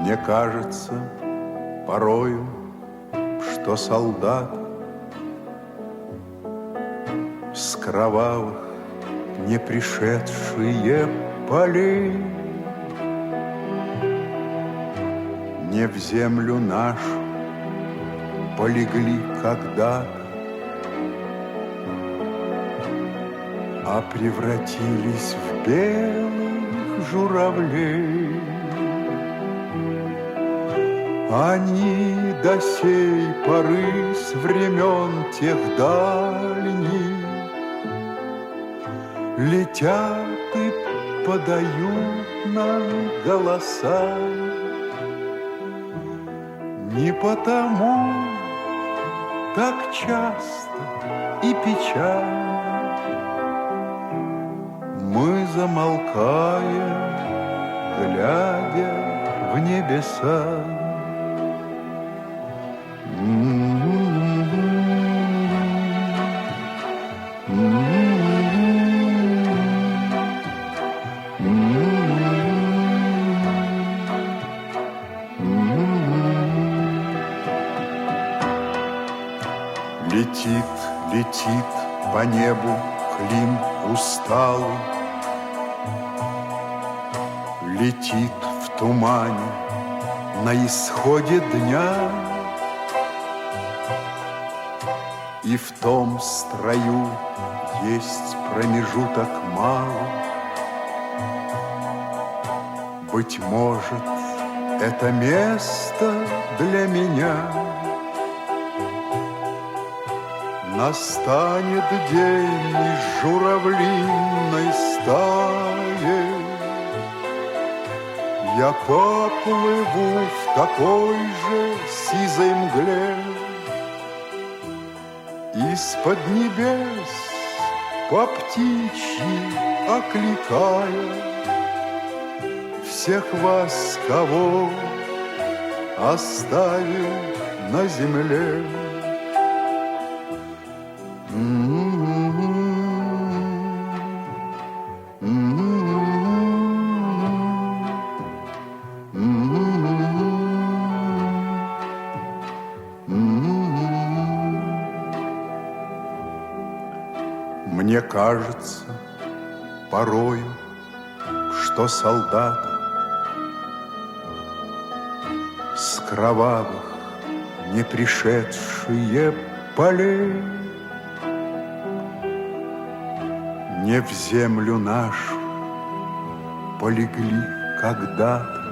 Мне кажется порою, что солдат с кровавых не пришедшие полей не в землю нашу полегли когда-то, а превратились в белых журавлей. Они до сей поры с времен тех дальних летят и подают нам голоса. Не потому так часто и печально мы замолкаем, глядя в небеса. Летит, летит по небу Клим усталый, летит в тумане на исходе дня, и в том строю есть промежуток малый. Быть может, это место для меня. Настанет день из журавлиной стаи, я поплыву в такой же сизой мгле. Из-под небес по птичьи окликая всех вас, кого оставил на земле. Мне кажется порою, что солдаты с кровавых не пришедшие полей не в землю нашу полегли когда-то,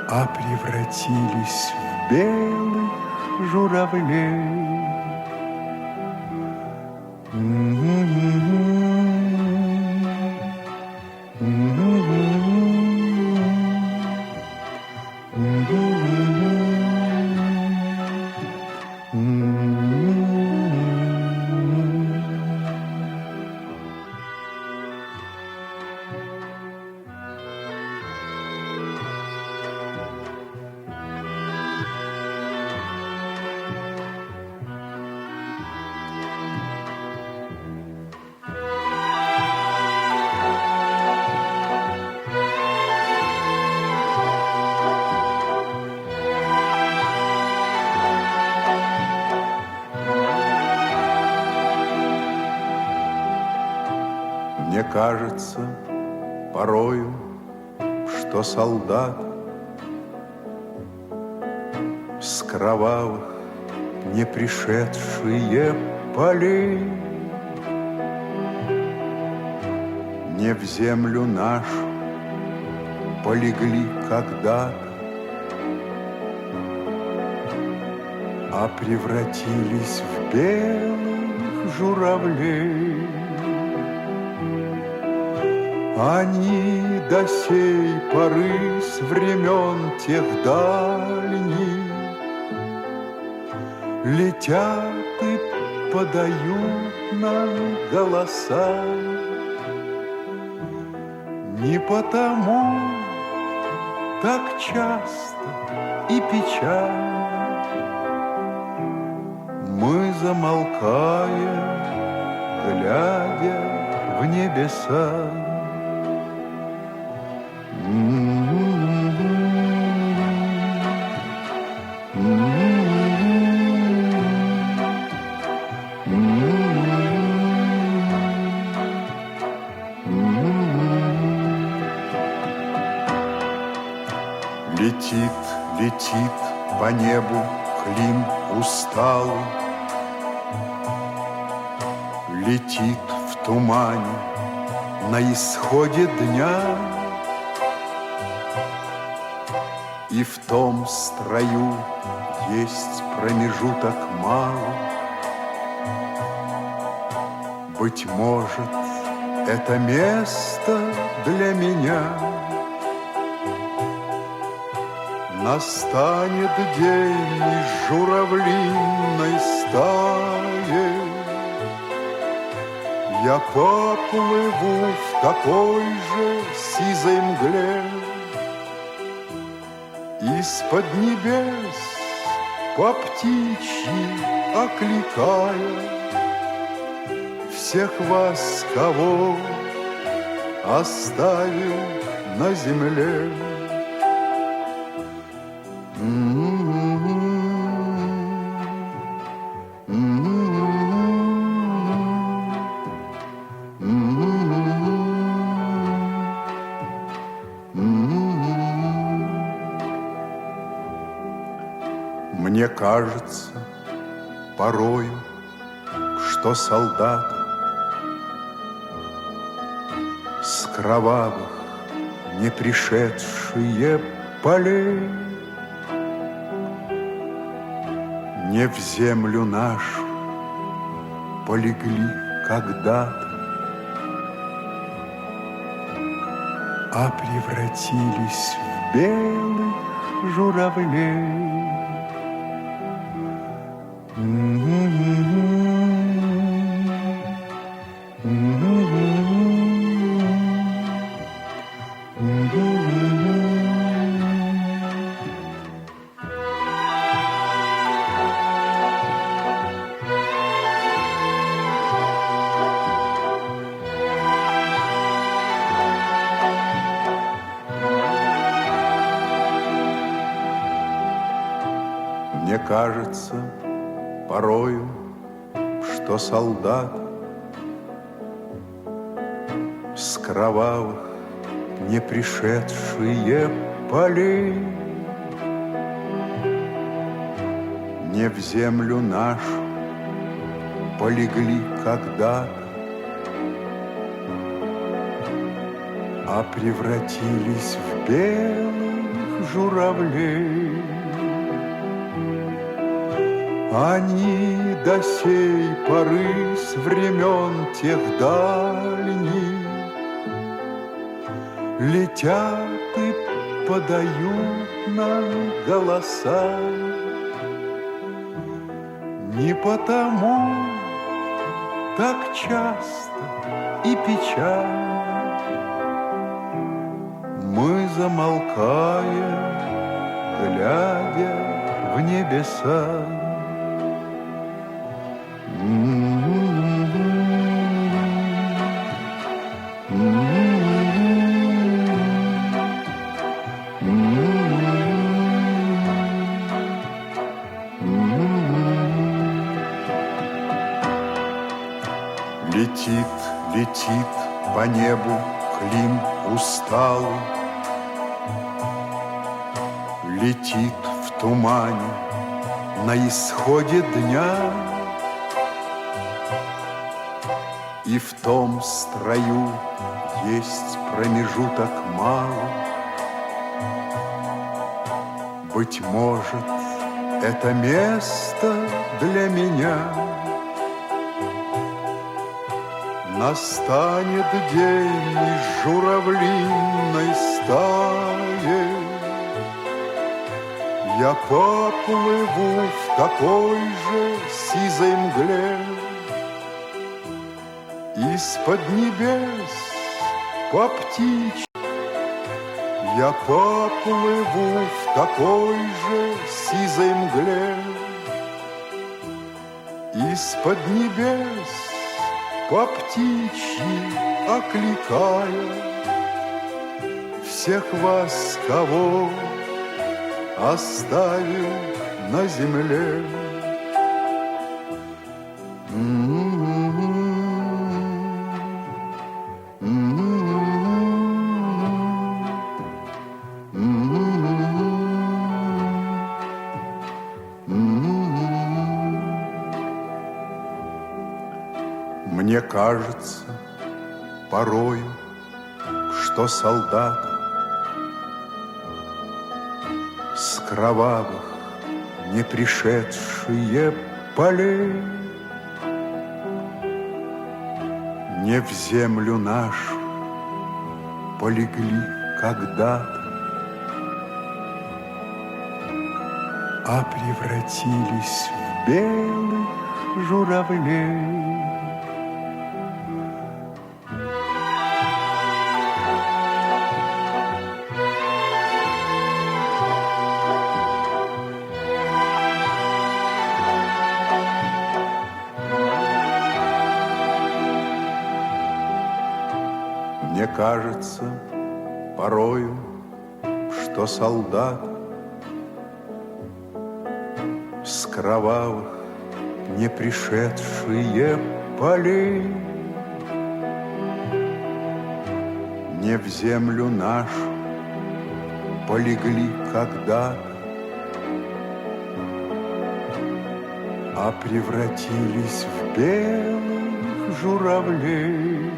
а превратились в белых журавлей. Мне кажется порою, что солдат с кровавых не пришедшие полей не в землю нашу полегли когда-то, а превратились в белых журавлей. Они до сей поры с времен тех дальних летят и подают нам голоса. Не потому так часто и печально мы замолкаем, глядя в небеса. Летит, летит по небу клин усталый, летит в тумане на исходе дня, и в том строю есть промежуток малый. Быть может, это место для меня. Настанет день из журавлиной стаи, я поплыву в такой же сизой мгле. Из-под небес по птичьи окликая всех вас, кого оставил на земле. Мне кажется порою, что солдаты с кровавых не пришедшие полей не в землю нашу полегли когда-то, а превратились в белых журавлей. Мне кажется порою, что солдат с кровавых не пришедшие полей не в землю нашу полегли когда-то, а превратились в белых журавлей. Они до сей поры с времен тех дальних летят и подают нам голоса. Не потому так часто и печально мы замолкаем, глядя в небеса. Летит, летит по небу клин усталый, летит в тумане на исходе дня, и в том строю есть промежуток малый. Быть может, это место для меня. Настанет день из журавлиной стаи, я поплыву в такой же сизой мгле. Из-под небес по птичьи я поплыву в такой же сизой мгле. Из-под небес по птичьи окликая всех вас, кого оставил на земле. Мне кажется порою, что солдаты с кровавых не пришедшие полей не в землю нашу полегли когда-то, а превратились в белых журавлей. Мне кажется порою, что солдат с кровавых не пришедшие полей не в землю нашу полегли когда-то, а превратились в белых журавлей.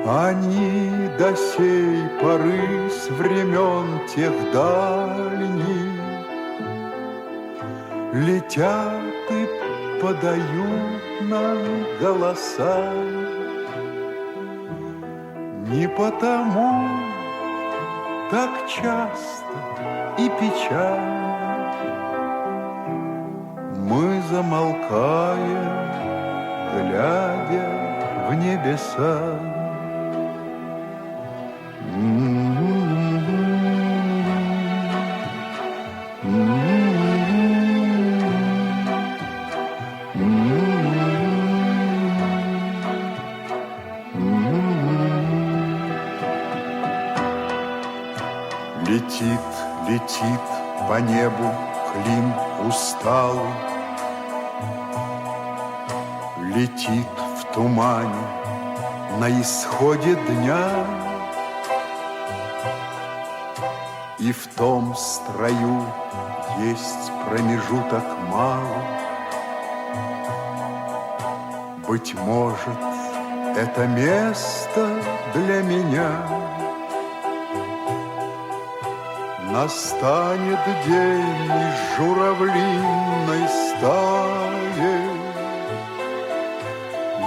Они до сей поры с времен тех дальних летят и подают нам голоса. Не потому так часто и печально мы замолкаем, глядя в небеса. Летит, летит по небу клин усталый, летит в тумане на исходе дня, и в том строю есть промежуток малый. Быть может, это место для меня. Настанет день из журавлиной стаи,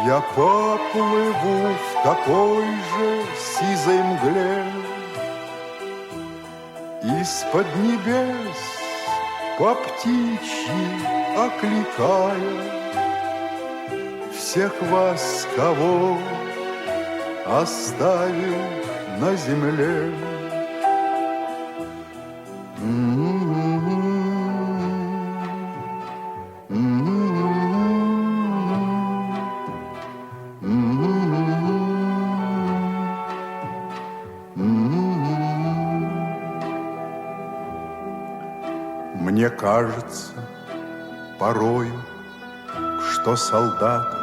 я поплыву в такой же сизой мгле. Из-под небес по птичьи окликая всех вас, кого оставил на земле. Мне кажется порою, что солдаты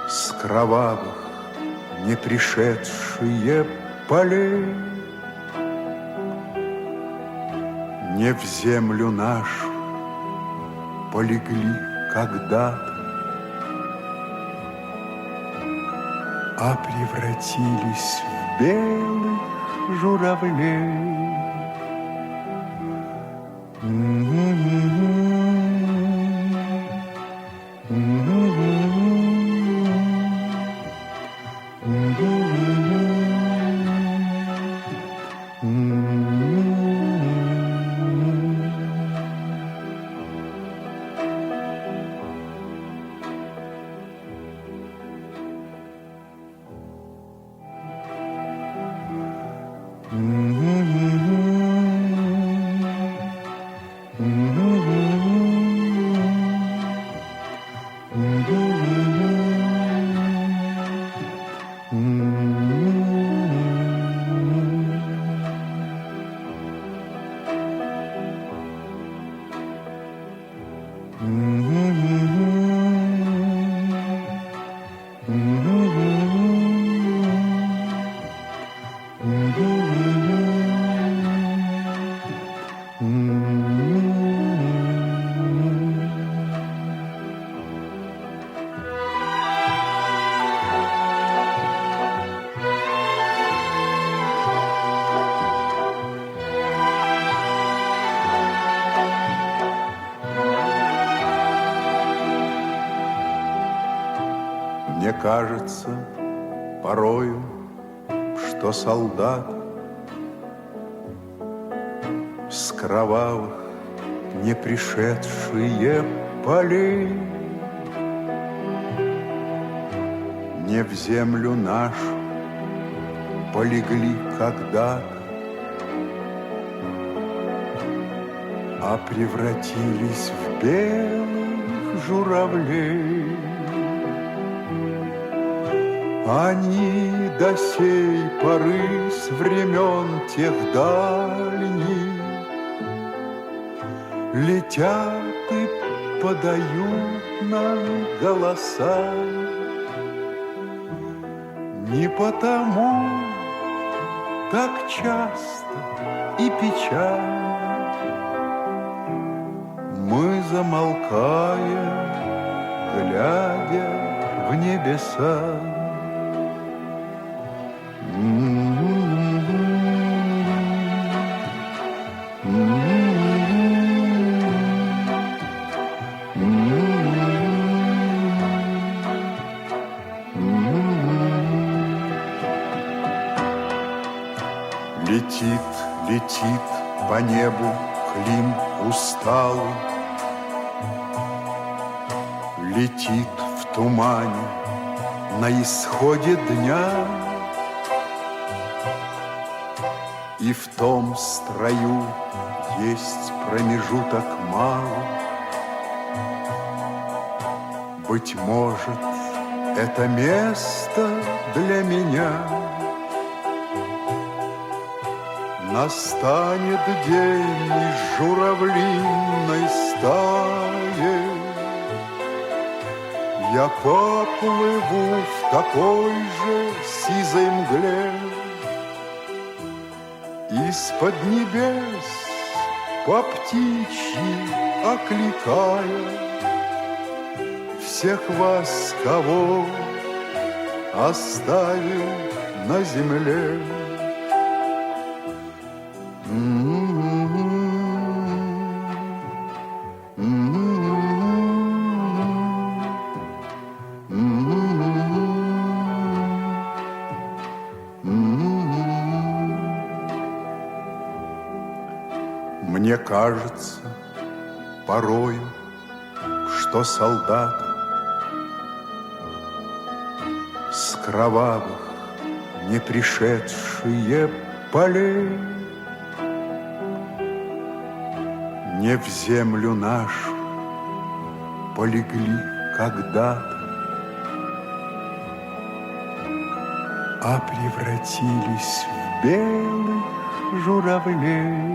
с кровавых не пришедшие полей не в землю нашу полегли когда-то, а превратились в белых журавлей. Mm-hmm. Мне кажется порою, что солдат с кровавых не пришедшие полей не в землю нашу полегли когда-то, а превратились в белых журавлей. Они до сей поры с времен тех дальних летят и подают нам голоса. Не потому так часто и печально мы замолкаем, глядя в небеса. Летит, летит по небу Клим усталый, летит в тумане на исходе дня, и в том строю есть промежуток малый. Быть может, это место для меня. Настанет день из журавлиной стаи, я поплыву в такой же сизой мгле. Из-под небес по птичьи окликая всех вас, кого оставил на земле. Мне кажется порою, что солдаты с кровавых не пришедшие полей не в землю нашу полегли когда-то, а превратились в белых журавлей.